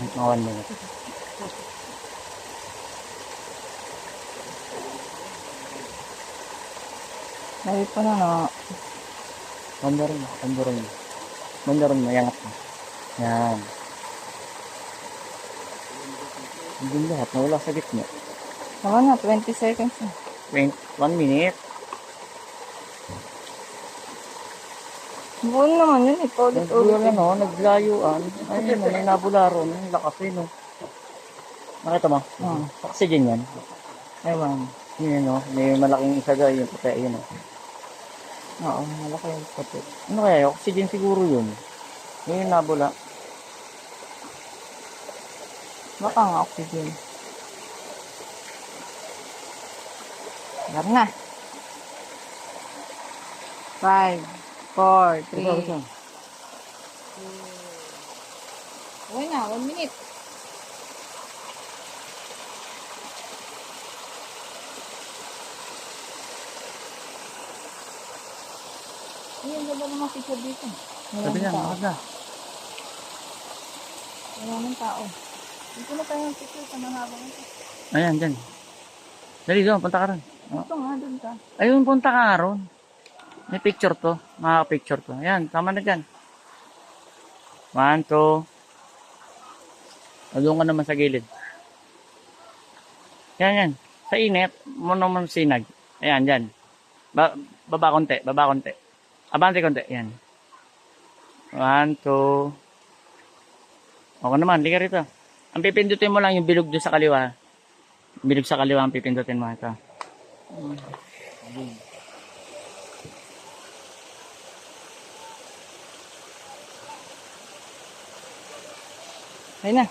Mga 1 minute. Dahil pa na na. Banda rin. Banda rin. Banda rin. Mayangat mo. Yan. Hindi lahat. Nawala sa gitna. Tama na, 20 seconds na. 1 minute. Buon naman yun, paulit-ulit. Naglayuan. Ayun, may nabularo. Ang lakas eh, no. Nakita mo? Oxygen yan. Ewan. Yun, no. May malaking isaga. Yun, puti. Yun, no. Oo, malaki yung puti. Ano kaya? Oxygen siguro yun. Yun yung nabula. Baka nga oxygen. Alam na. 5, 4, 3. Okay na, 1 minute. Ayun, ganda naman picture dito. Sabi niya, makada. Wala nang tao. Dito na tayo ng picture sa mahabang ito. Ayan, dyan. Dali doon, punta ka ron. Ito nga, dun ka. Ayun, punta ka ron. May picture to. Makaka-picture to. Ayan, tama na dyan. 1, 2. Doon ka naman sa gilid. Yan, yan. Sa init, mo naman sinag. Ayan, dyan. Baba konti, baba konti. Abante konti, yan. 1, 2. Okay naman, liga rito. Ang pipindutin mo lang yung bilog doon sa kaliwa. Bilog sa kaliwa ang pipindutin mo. Ito. Ayun na.